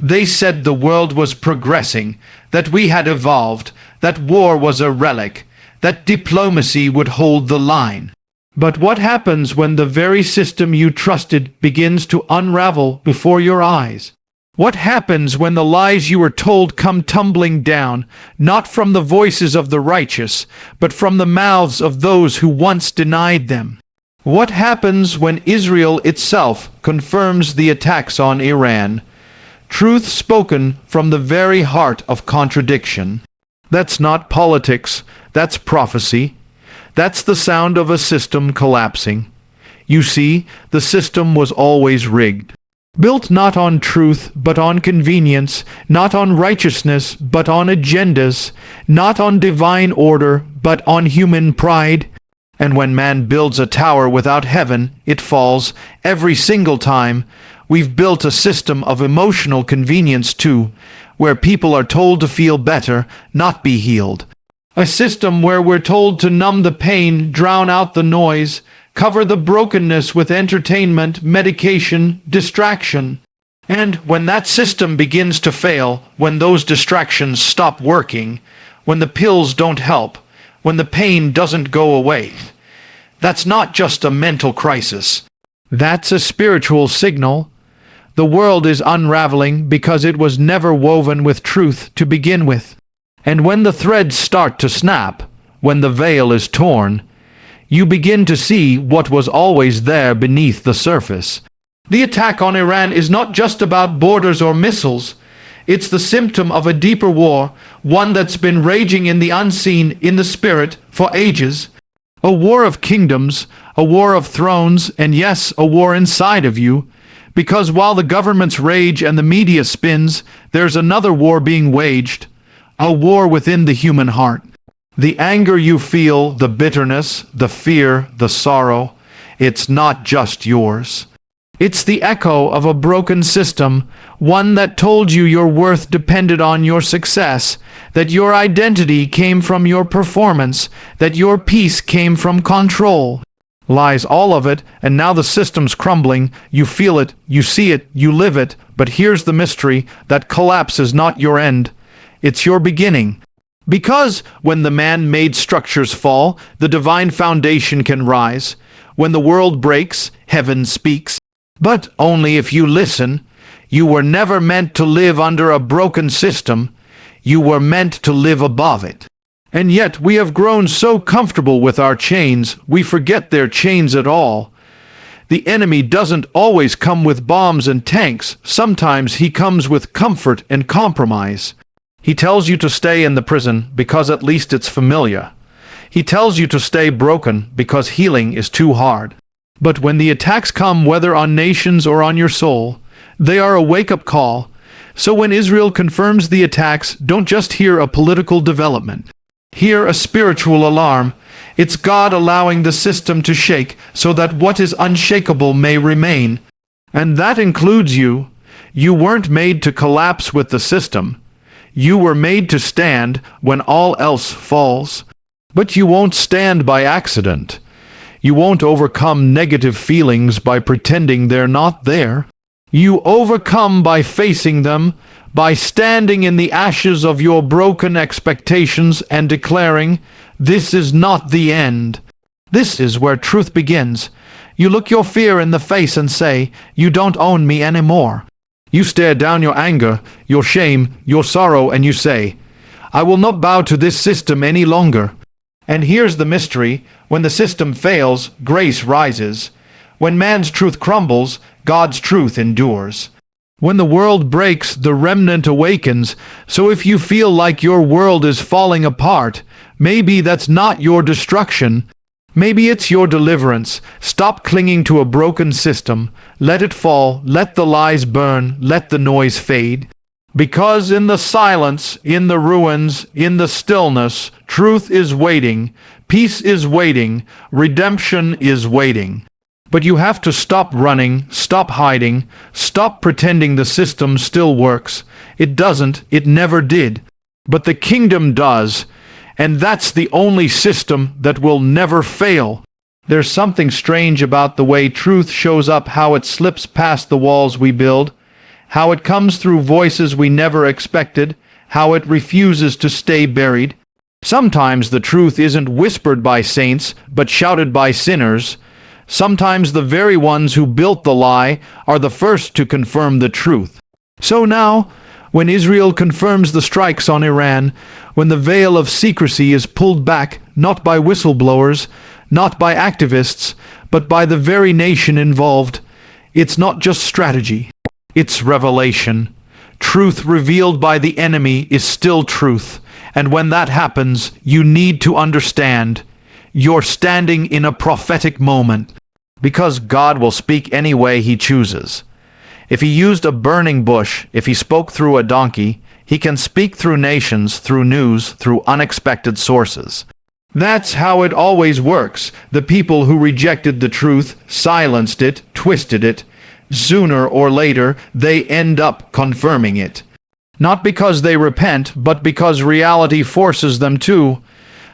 They said the world was progressing, that we had evolved, that war was a relic, that diplomacy would hold the line. But what happens when the very system you trusted begins to unravel before your eyes? What happens when the lies you were told come tumbling down, not from the voices of the righteous, but from the mouths of those who once denied them? What happens when Israel itself confirms the attacks on Iran? Truth spoken from the very heart of contradiction. That's not politics, that's prophecy. That's the sound of a system collapsing. You see, the system was always rigged. Built not on truth, but on convenience, not on righteousness, but on agendas, not on divine order, but on human pride. And when man builds a tower without heaven, it falls, every single time. We've built a system of emotional convenience too, where people are told to feel better, not be healed. A system where we're told to numb the pain, drown out the noise, cover the brokenness with entertainment, medication, distraction. And when that system begins to fail, when those distractions stop working, when the pills don't help, when the pain doesn't go away, that's not just a mental crisis. That's a spiritual signal. The world is unraveling because it was never woven with truth to begin with. And when the threads start to snap, when the veil is torn, you begin to see what was always there beneath the surface. The attack on Iran is not just about borders or missiles. It's the symptom of a deeper war, one that's been raging in the unseen, in the spirit, for ages. A war of kingdoms, a war of thrones, and yes, a war inside of you. Because while the governments rage and the media spins, there's another war being waged. A war within the human heart. The anger you feel, the bitterness, the fear, the sorrow, it's not just yours. It's the echo of a broken system, one that told you your worth depended on your success, that your identity came from your performance, that your peace came from control. Lies, all of it, and now the system's crumbling. You feel it, you see it, you live it, but here's the mystery, that collapse is not your end. It's your beginning. Because when the man-made structures fall, the divine foundation can rise. When the world breaks, heaven speaks. But only if you listen. You were never meant to live under a broken system. You were meant to live above it. And yet we have grown so comfortable with our chains, we forget they're chains at all. The enemy doesn't always come with bombs and tanks. Sometimes he comes with comfort and compromise. He tells you to stay in the prison because at least it's familiar. He tells you to stay broken because healing is too hard. But when the attacks come, whether on nations or on your soul, they are a wake-up call. So when Israel confirms the attacks, don't just hear a political development. Hear a spiritual alarm. It's God allowing the system to shake so that what is unshakable may remain. And that includes you. You weren't made to collapse with the system. You were made to stand when all else falls. But you won't stand by accident. You won't overcome negative feelings by pretending they're not there. You overcome by facing them, by standing in the ashes of your broken expectations and declaring, "This is not the end." This is where truth begins. You look your fear in the face and say, "You don't own me anymore." You stare down your anger, your shame, your sorrow, and you say, "I will not bow to this system any longer." And here's the mystery. When the system fails, grace rises. When man's truth crumbles, God's truth endures. When the world breaks, the remnant awakens. So if you feel like your world is falling apart, maybe that's not your destruction. Maybe it's your deliverance. Stop clinging to a broken system. Let it fall. Let the lies burn. Let the noise fade. Because in the silence, in the ruins, in the stillness, truth is waiting. Peace is waiting. Redemption is waiting. But you have to stop running, stop hiding, stop pretending the system still works. It doesn't. It never did. But the kingdom does. And that's the only system that will never fail. There's something strange about the way truth shows up, how it slips past the walls we build. how it comes through voices we never expected, how it refuses to stay buried. Sometimes the truth isn't whispered by saints, but shouted by sinners. Sometimes the very ones who built the lie are the first to confirm the truth. So now, when Israel confirms the strikes on Iran, when the veil of secrecy is pulled back, not by whistleblowers, not by activists, but by the very nation involved, it's not just strategy, it's revelation. Truth revealed by the enemy is still truth, and when that happens, you need to understand you're standing in a prophetic moment, because God will speak any way he chooses. If he used a burning bush, if he spoke through a donkey, he can speak through nations, through news, through unexpected sources. That's how it always works. The people who rejected the truth, silenced it, twisted it. Sooner or later, they end up confirming it. Not because they repent, but because reality forces them to.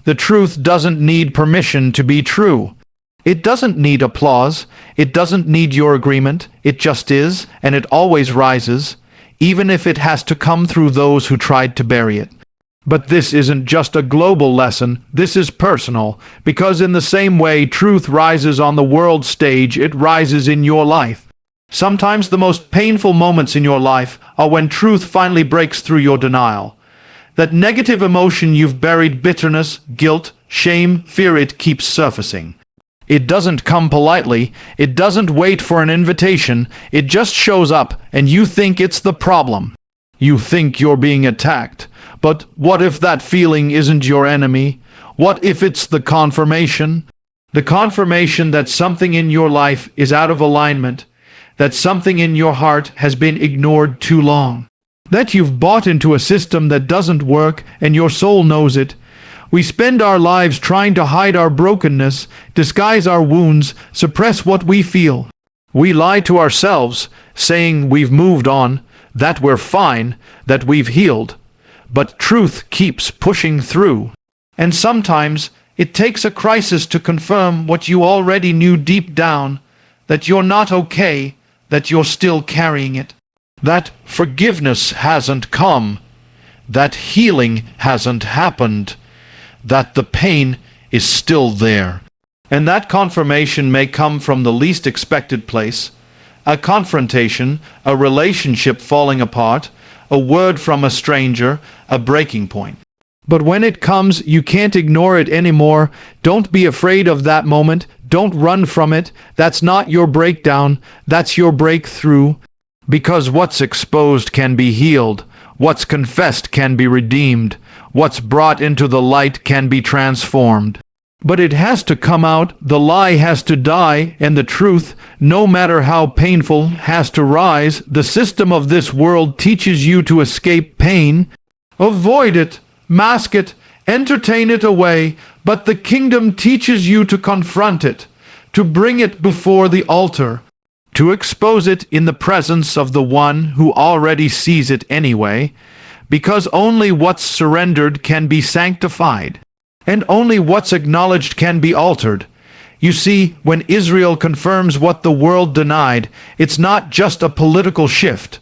The truth doesn't need permission to be true. It doesn't need applause. It doesn't need your agreement. It just is, and it always rises, even if it has to come through those who tried to bury it. But this isn't just a global lesson, this is personal, because in the same way truth rises on the world stage, it rises in your life. Sometimes the most painful moments in your life are when truth finally breaks through your denial. That negative emotion you've buried, bitterness, guilt, shame, fear, it keeps surfacing. It doesn't come politely, it doesn't wait for an invitation, it just shows up and you think it's the problem. You think you're being attacked. But what if that feeling isn't your enemy? What if it's the confirmation? The confirmation that something in your life is out of alignment, that something in your heart has been ignored too long, that you've bought into a system that doesn't work and your soul knows it. We spend our lives trying to hide our brokenness, disguise our wounds, suppress what we feel. We lie to ourselves, saying we've moved on, that we're fine, that we've healed. But truth keeps pushing through. And sometimes it takes a crisis to confirm what you already knew deep down, that you're not okay, that you're still carrying it. That forgiveness hasn't come, that healing hasn't happened, that the pain is still there. And that confirmation may come from the least expected place, a confrontation, a relationship falling apart, a word from a stranger, a breaking point. But when it comes, you can't ignore it anymore. Don't be afraid of that moment. Don't run from it. That's not your breakdown. That's your breakthrough. Because what's exposed can be healed. What's confessed can be redeemed. What's brought into the light can be transformed. But it has to come out, the lie has to die, and the truth, no matter how painful, has to rise. The system of this world teaches you to escape pain. Avoid it, mask it, entertain it away, but the kingdom teaches you to confront it, to bring it before the altar, to expose it in the presence of the one who already sees it anyway, because only what's surrendered can be sanctified. And only what's acknowledged can be altered. You see, when Israel confirms what the world denied, it's not just a political shift.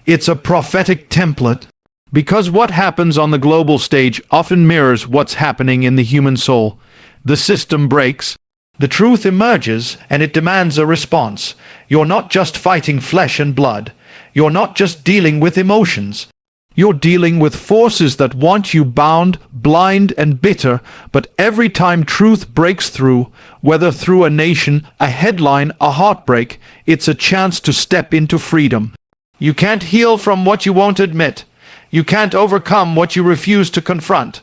It's a prophetic template. Because what happens on the global stage often mirrors what's happening in the human soul. The system breaks. The truth emerges, and it demands a response. You're not just fighting flesh and blood. You're not just dealing with emotions. You're dealing with forces that want you bound, blind, and bitter, but every time truth breaks through, whether through a nation, a headline, a heartbreak, it's a chance to step into freedom. You can't heal from what you won't admit. You can't overcome what you refuse to confront.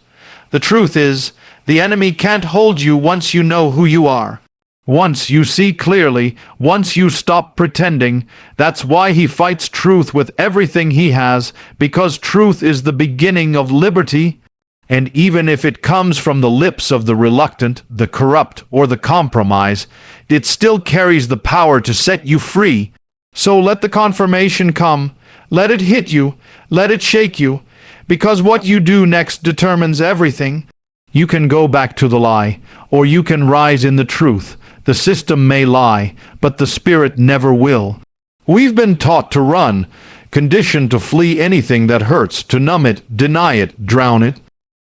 The truth is, the enemy can't hold you once you know who you are. Once you see clearly, once you stop pretending. That's why he fights truth with everything he has, because truth is the beginning of liberty. And even if it comes from the lips of the reluctant, the corrupt, or the compromise, it still carries the power to set you free. So let the confirmation come. Let it hit you. Let it shake you. Because what you do next determines everything. You can go back to the lie, or you can rise in the truth. The system may lie, but the spirit never will. We've been taught to run, conditioned to flee anything that hurts, to numb it, deny it, drown it.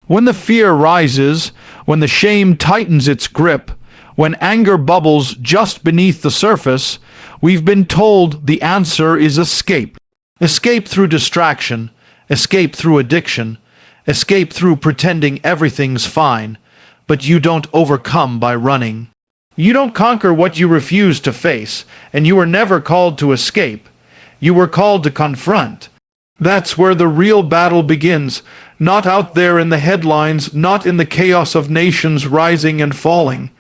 When the fear rises, when the shame tightens its grip, when anger bubbles just beneath the surface, we've been told the answer is escape. Escape through distraction, escape through addiction, escape through pretending everything's fine, but you don't overcome by running. You don't conquer what you refuse to face, and you were never called to escape. You were called to confront. That's where the real battle begins, not out there in the headlines, not in the chaos of nations rising and falling.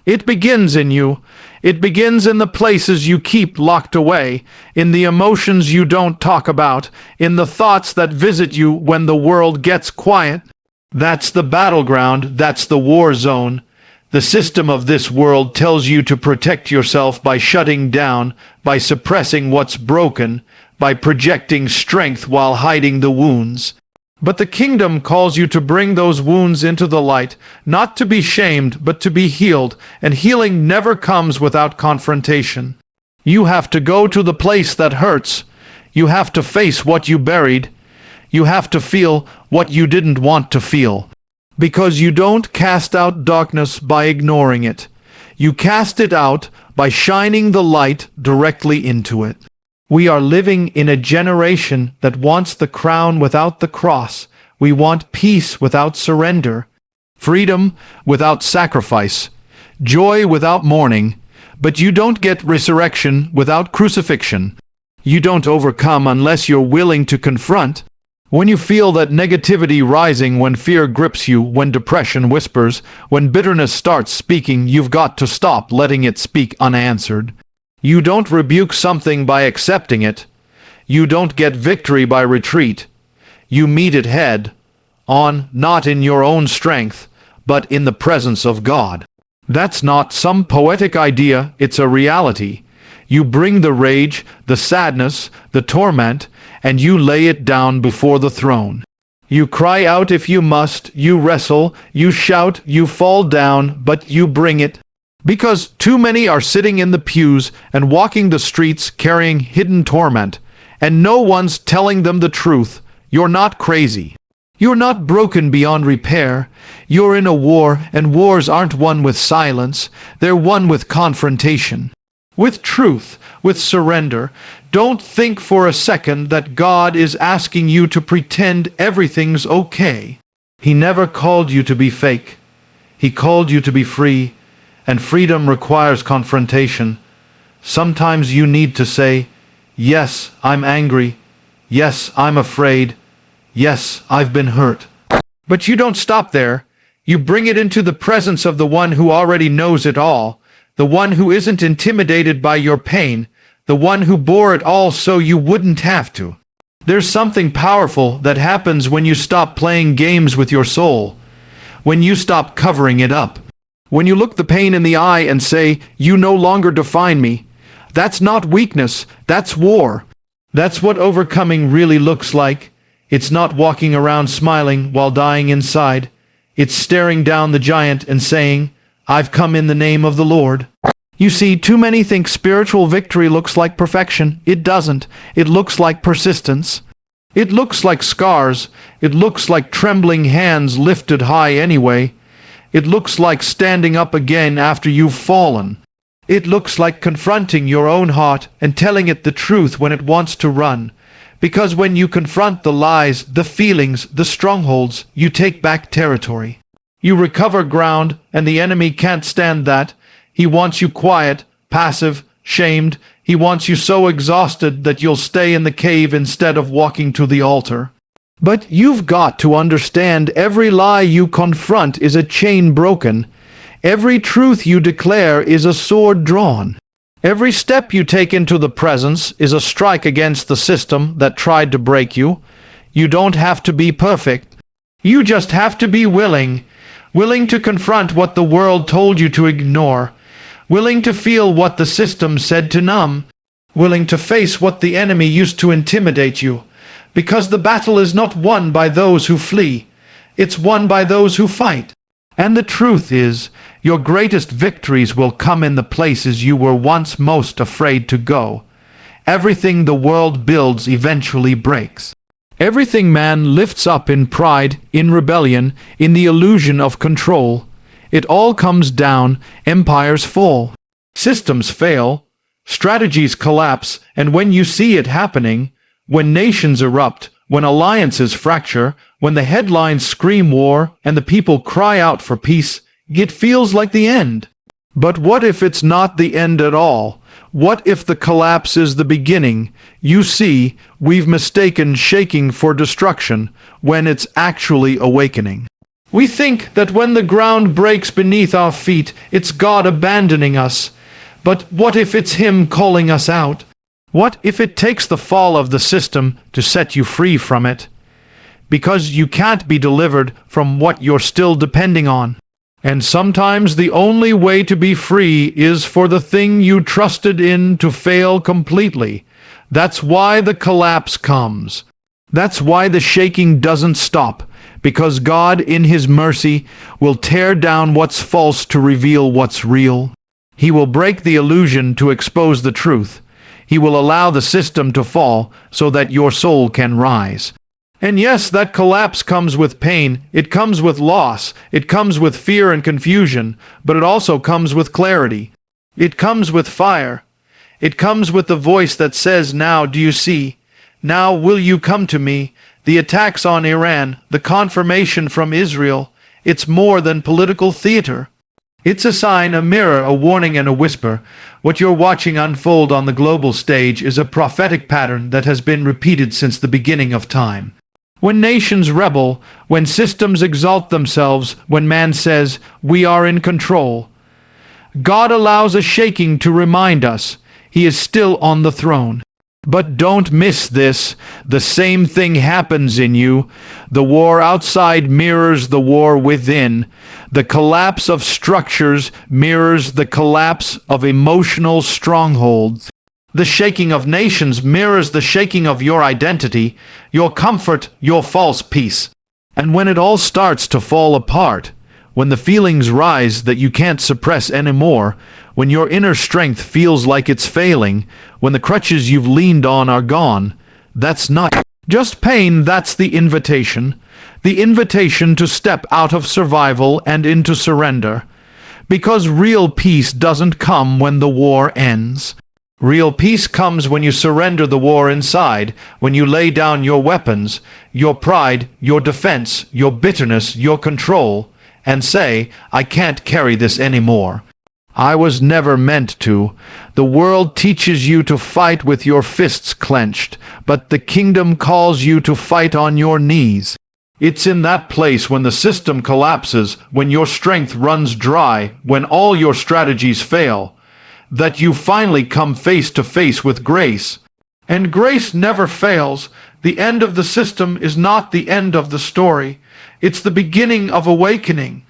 It begins in you. It begins in the places you keep locked away, in the emotions you don't talk about, in the thoughts that visit you when the world gets quiet. That's the battleground, that's the war zone. The system of this world tells you to protect yourself by shutting down, by suppressing what's broken, by projecting strength while hiding the wounds. But the kingdom calls you to bring those wounds into the light, not to be shamed, but to be healed, and healing never comes without confrontation. You have to go to the place that hurts. You have to face what you buried. You have to feel what you didn't want to feel. Because you don't cast out darkness by ignoring it. You cast it out by shining the light directly into it. We are living in a generation that wants the crown without the cross. We want peace without surrender, freedom without sacrifice, joy without mourning. But you don't get resurrection without crucifixion. You don't overcome unless you're willing to confront. When you feel that negativity rising, when fear grips you, when depression whispers, when bitterness starts speaking, you've got to stop letting it speak unanswered. You don't rebuke something by accepting it. You don't get victory by retreat. You meet it head on, not in your own strength, but in the presence of God. That's not some poetic idea, it's a reality. You bring the rage, the sadness, the torment, and you lay it down before the throne. You cry out if you must, you wrestle, you shout, you fall down, but you bring it. Because too many are sitting in the pews and walking the streets carrying hidden torment, and no one's telling them the truth. You're not crazy. You're not broken beyond repair. You're in a war, and wars aren't won with silence. They're won with confrontation, with truth, with surrender. Don't think for a second that God is asking you to pretend everything's okay. He never called you to be fake. He called you to be free. And freedom requires confrontation. Sometimes you need to say, yes, I'm angry. Yes, I'm afraid. Yes, I've been hurt. But you don't stop there. You bring it into the presence of the one who already knows it all, the one who isn't intimidated by your pain, the one who bore it all so you wouldn't have to. There's something powerful that happens when you stop playing games with your soul, when you stop covering it up. When you look the pain in the eye and say, you no longer define me. That's not weakness, that's war. That's what overcoming really looks like. It's not walking around smiling while dying inside. It's staring down the giant and saying, I've come in the name of the Lord. You see, too many think spiritual victory looks like perfection. It doesn't. It looks like persistence. It looks like scars. It looks like trembling hands lifted high anyway. It looks like standing up again after you've fallen. It looks like confronting your own heart and telling it the truth when it wants to run. Because when you confront the lies, the feelings, the strongholds, you take back territory. You recover ground, and the enemy can't stand that. He wants you quiet, passive, shamed. He wants you so exhausted that you'll stay in the cave instead of walking to the altar. But you've got to understand every lie you confront is a chain broken. Every truth you declare is a sword drawn. Every step you take into the presence is a strike against the system that tried to break you. You don't have to be perfect. You just have to be willing to confront what the world told you to ignore, willing to feel what the system said to numb, willing to face what the enemy used to intimidate you. Because the battle is not won by those who flee, it's won by those who fight. And the truth is, your greatest victories will come in the places you were once most afraid to go. everything the world builds eventually breaks. Everything man lifts up in pride, in rebellion, in the illusion of control, it all comes down, empires fall. Systems fail, strategies collapse, and when you see it happening, when nations erupt, when alliances fracture, when the headlines scream war and the people cry out for peace, it feels like the end. But what if it's not the end at all? What if the collapse is the beginning? You see, we've mistaken shaking for destruction when it's actually awakening. We think that when the ground breaks beneath our feet, it's God abandoning us. But what if it's Him calling us out? What if it takes the fall of the system to set you free from it? Because you can't be delivered from what you're still depending on. And sometimes the only way to be free is for the thing you trusted in to fail completely. That's why the collapse comes. That's why the shaking doesn't stop. Because God, in His mercy, will tear down what's false to reveal what's real. He will break the illusion to expose the truth. He will allow the system to fall so that your soul can rise. And yes, that collapse comes with pain, it comes with loss, it comes with fear and confusion, but it also comes with clarity. It comes with fire. It comes with the voice that says, "Now do you see? Now will you come to me?" The attacks on Iran, the confirmation from Israel, it's more than political theater. It's a sign, a mirror, a warning, and a whisper. What you're watching unfold on the global stage is a prophetic pattern that has been repeated since the beginning of time. When nations rebel, when systems exalt themselves, when man says, "We are in control," God allows a shaking to remind us He is still on the throne. But don't miss this. The same thing happens in you. The war outside mirrors the war within. The collapse of structures mirrors the collapse of emotional strongholds. The shaking of nations mirrors the shaking of your identity, your comfort, your false peace. And when it all starts to fall apart, when the feelings rise that you can't suppress anymore, when your inner strength feels like it's failing, when the crutches you've leaned on are gone, that's not just pain, that's the invitation. The invitation to step out of survival and into surrender. Because real peace doesn't come when the war ends. Real peace comes when you surrender the war inside, when you lay down your weapons, your pride, your defense, your bitterness, your control, and say, "I can't carry this anymore. I was never meant to." The world teaches you to fight with your fists clenched, but the kingdom calls you to fight on your knees. It's in that place when the system collapses, when your strength runs dry, when all your strategies fail, that you finally come face to face with grace. And grace never fails. The end of the system is not the end of the story. It's the beginning of awakening.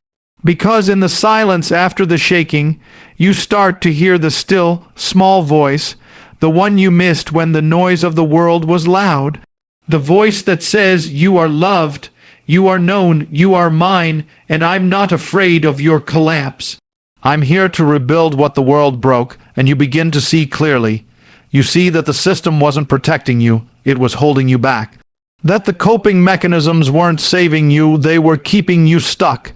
Because in the silence after the shaking, you start to hear the still, small voice, the one you missed when the noise of the world was loud. The voice that says, "You are loved, you are known, you are mine, and I'm not afraid of your collapse. I'm here to rebuild what the world broke," and you begin to see clearly. You see that the system wasn't protecting you, it was holding you back. That the coping mechanisms weren't saving you, they were keeping you stuck.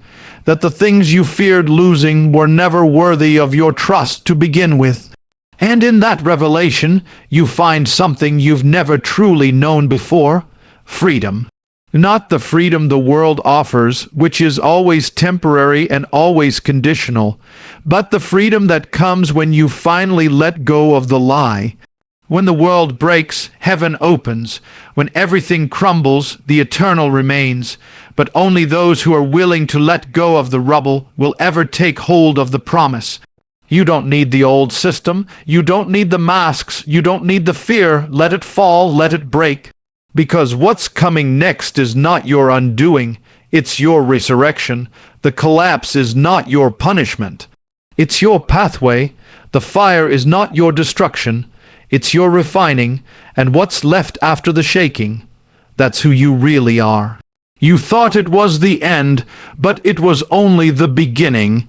That the things you feared losing were never worthy of your trust to begin with. And in that revelation, you find something you've never truly known before: freedom. Not the freedom the world offers, which is always temporary and always conditional, but the freedom that comes when you finally let go of the lie. When the world breaks, heaven opens. When everything crumbles, the eternal remains. But only those who are willing to let go of the rubble will ever take hold of the promise. You don't need the old system. You don't need the masks. You don't need the fear. Let it fall. Let it break. Because what's coming next is not your undoing. It's your resurrection. The collapse is not your punishment. It's your pathway. The fire is not your destruction. It's your refining, and what's left after the shaking, that's who you really are. You thought it was the end, but it was only the beginning.